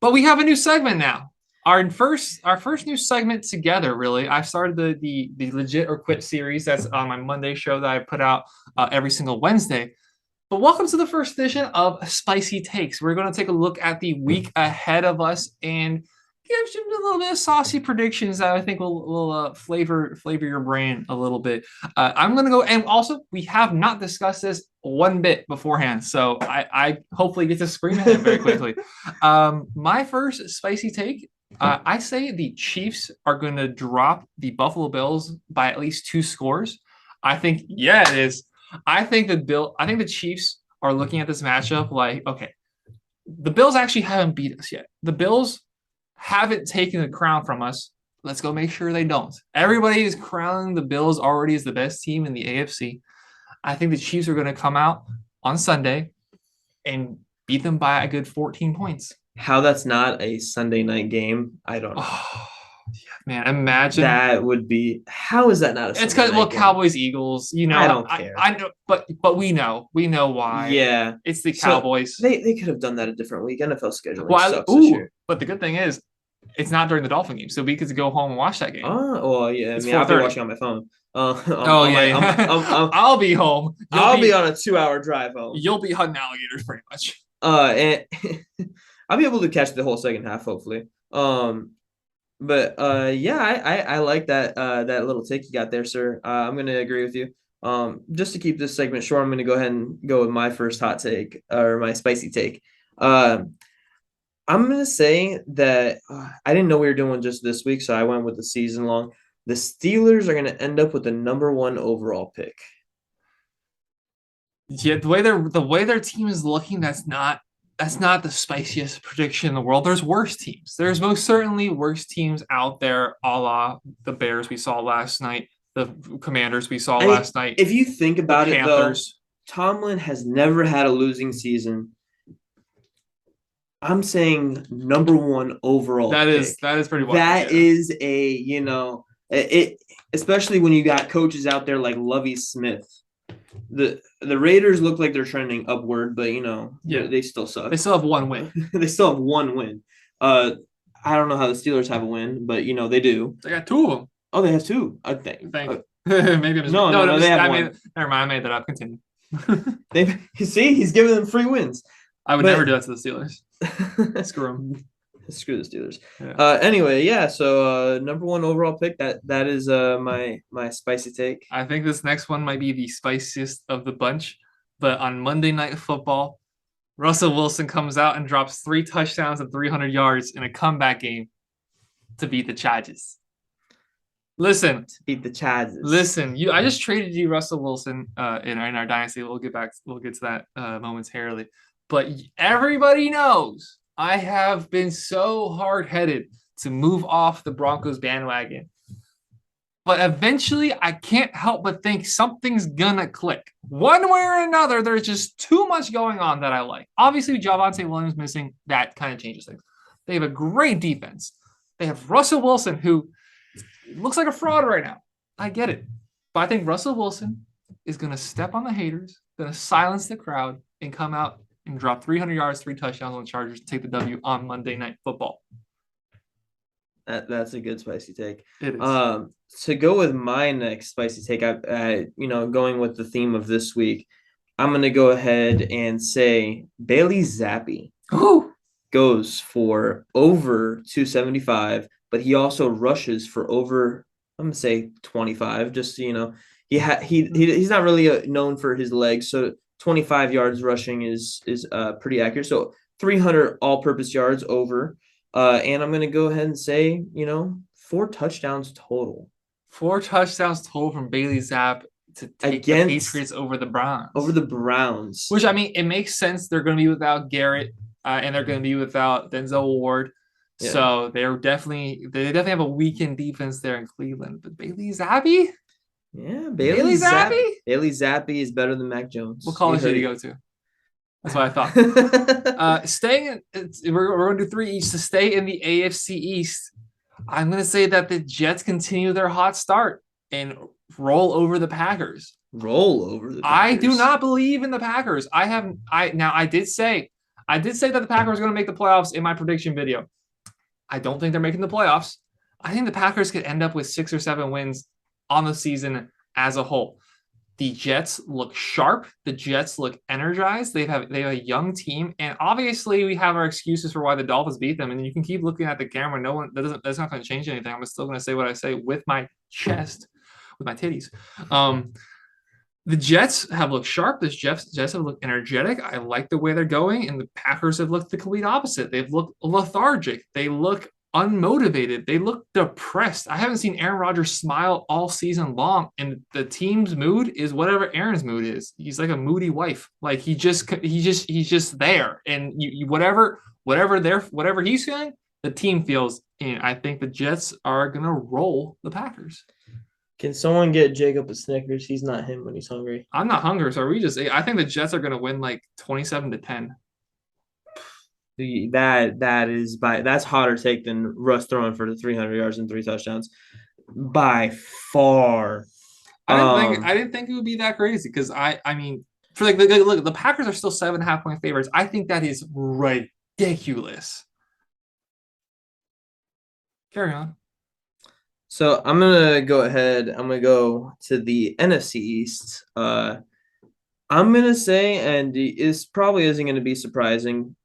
But we have a new segment now. Our first new segment together. Really, I started the legit or quit series that's on my Monday show that I put out every single Wednesday. But welcome to the first edition of Spicy Takes. We're going to take a look at the week ahead of us and give you a little bit of saucy predictions that I think will flavor your brain a little bit. I'm going to go, and also we have not discussed this one bit beforehand, so I hopefully get to scream at him very quickly. My first spicy take. I say the Chiefs are going to drop the Buffalo Bills by at least 2 scores. I think, yeah, it is. I think the Chiefs are looking at this matchup like, okay, the Bills actually haven't beat us yet. The Bills haven't taken the crown from us. Let's go make sure they don't. Everybody is crowning the Bills already as the best team in the AFC. I think the Chiefs are going to come out on Sunday and beat them by a good 14 points. How that's not a Sunday night game, I don't know. Oh, yeah, man, imagine. That would be how is that not a It's Sunday because night game? Cowboys Eagles. I don't care. I know, but we know why. Yeah. It's the So Cowboys. they could have done that a different week. NFL scheduling Well, sucks this year. but the good thing is, it's not during the Dolphin game, so we could go home and watch that game. Oh, well, yeah. I It's mean, I'll be 4:30. watching on my phone. Oh yeah, I'll be home. I'll be on a 2-hour drive home. You'll be hunting alligators pretty much. And I'll be able to catch the whole second half, hopefully. But yeah, I like that little take you got there, sir. I'm gonna agree with you. Just to keep this segment short, I'm gonna go ahead and go with my first hot take or my spicy take. I'm gonna say that I didn't know we were doing just this week, so I went with the season long. The Steelers are gonna end up with the number 1 overall pick. Yeah, the way their team is looking, that's not the spiciest prediction in the world. There's worse teams. There's most certainly worse teams out there, a la the Bears we saw last night, the Commanders we saw last night. If you think about it, though, Panthers. Tomlin has never had a losing season. I'm saying number 1 overall. That pick. is pretty wild. That is a it especially when you got coaches out there like Lovie Smith. The Raiders look like they're trending upward, but they still suck. They still have 1 win. They still have 1 win. I don't know how the Steelers have a win, but they do. They got 2 of them. Oh, they have 2. I think. Maybe I'm no, they have 1. Never mind, I made that up. Continue. See, he's giving them free wins. I would never do that to the Steelers. Screw them. Screw the Steelers. Yeah. Anyway, yeah. So number 1 overall pick. That is my spicy take. I think this next one might be the spiciest of the bunch. But on Monday Night Football, Russell Wilson comes out and drops 3 touchdowns and 300 yards in a comeback game to beat the Chargers. Listen, to beat the Chargers. Listen, I just traded you Russell Wilson in our dynasty. We'll get to that momentarily. But everybody knows I have been so hard-headed to move off the Broncos bandwagon. But eventually, I can't help but think something's gonna click. One way or another, there's just too much going on that I like. Obviously, Javonte Williams missing, that kind of changes things. They have a great defense. They have Russell Wilson, who looks like a fraud right now. I get it. But I think Russell Wilson is going to step on the haters, going to silence the crowd, and come out and drop 300 yards, 3 touchdowns on the Chargers to take the W on Monday Night Football. That's a good spicy take. It is. To go with my next spicy take, going with the theme of this week, I'm going to go ahead and say Bailey Zappi goes for over 275, but he also rushes for over, I'm going to say 25, just so you know. He's not really known for his legs, so 25 yards rushing is pretty accurate. So 300 all-purpose yards over. And I'm going to go ahead and say, 4 touchdowns total. 4 touchdowns total from Bailey Zapp to take the Patriots over the Browns. Over the Browns. Which, I mean, it makes sense. They're going to be without Garrett, and they're going to be without Denzel Ward. Yeah. So they definitely have a weakened defense there in Cleveland. But Bailey Zappi? Yeah, Bailey Zappi? Bailey Zappi is better than Mac Jones. What college did he go to? That's what I thought. We're going to do 3 each to stay in the AFC East. I'm going to say that the Jets continue their hot start and roll over the Packers. Roll over the Packers. I do not believe in the Packers. I did say I did say that the Packers were going to make the playoffs in my prediction video. I don't think they're making the playoffs. I think the Packers could end up with 6 or 7 wins on the season as a whole. The Jets look sharp. The Jets look energized. They have a young team, and obviously we have our excuses for why the Dolphins beat them. And you can keep looking at the camera. That's not going to change anything. I'm still going to say what I say with my chest, with my titties. The Jets have looked sharp. The Jets have looked energetic. I like the way they're going, and the Packers have looked the complete opposite. They've looked lethargic. They look unmotivated. They look depressed. I haven't seen Aaron Rodgers smile all season long, and the team's mood is whatever Aaron's mood is. He's like a moody wife. Like he's just there, and whatever he's feeling, the team feels. And I think the Jets are gonna roll the Packers. Can someone get Jacob a Snickers? He's not him when he's hungry. I'm not hungry, so I think the Jets are gonna win like 27-10. That's hotter take than Russ throwing for the 300 yards and 3 touchdowns by far. I didn't think it would be that crazy because I mean for like look, the Packers are still 7.5 point favorites. I think that is ridiculous. Carry on. So I'm gonna go ahead. I'm gonna go to the NFC East. I'm gonna say, and it probably isn't gonna be surprising.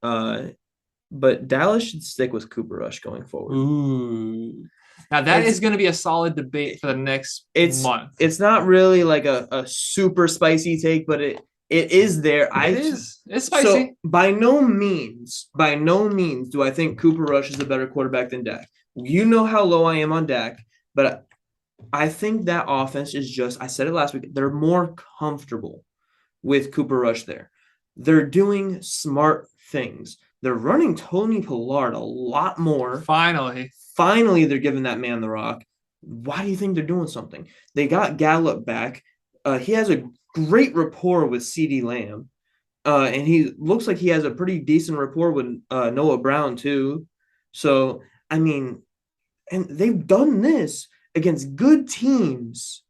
But Dallas should stick with Cooper Rush going forward. Ooh. Now that is going to be a solid debate for the next month. It's not really like a super spicy take, but it is there. It's spicy. So by no means do I think Cooper Rush is a better quarterback than Dak. You know how low I am on Dak, but I think that offense is just, I said it last week, they're more comfortable with Cooper Rush there. They're doing smart things. They're running Tony Pollard a lot more. Finally, they're giving that man the rock. Why do you think they're doing something? They got Gallup back. He has a great rapport with CeeDee Lamb. And he looks like he has a pretty decent rapport with Noah Brown too. So, I mean, and they've done this against good teams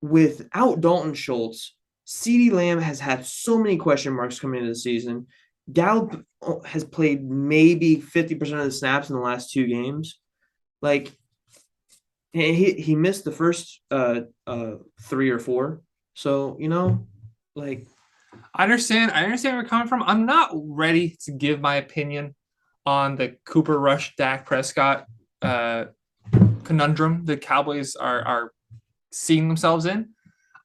without Dalton Schultz. CeeDee Lamb has had so many question marks coming into the season. Gallup has played maybe 50% of the snaps in the last 2 games. Like, he missed the first 3 or 4. So, you know, like. I understand where you're coming from. I'm not ready to give my opinion on the Cooper Rush, Dak Prescott conundrum the Cowboys are seeing themselves in.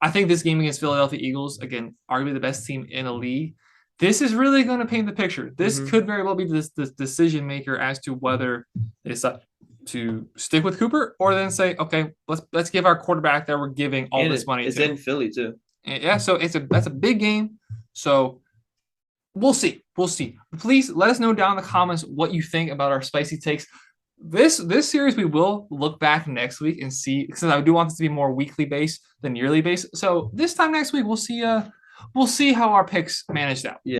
I think this game against Philadelphia Eagles, again, arguably the best team in the league, this is really going to paint the picture. This could very well be this decision maker as to whether they decide to stick with Cooper or then say, okay, let's give our quarterback that we're giving all this money to. It's in Philly too. Yeah, so that's a big game. So we'll see. Please let us know down in the comments what you think about our spicy takes. This series we will look back next week and see, because I do want this to be more weekly based than yearly based. So this time next week we'll see how our picks managed out. Yeah.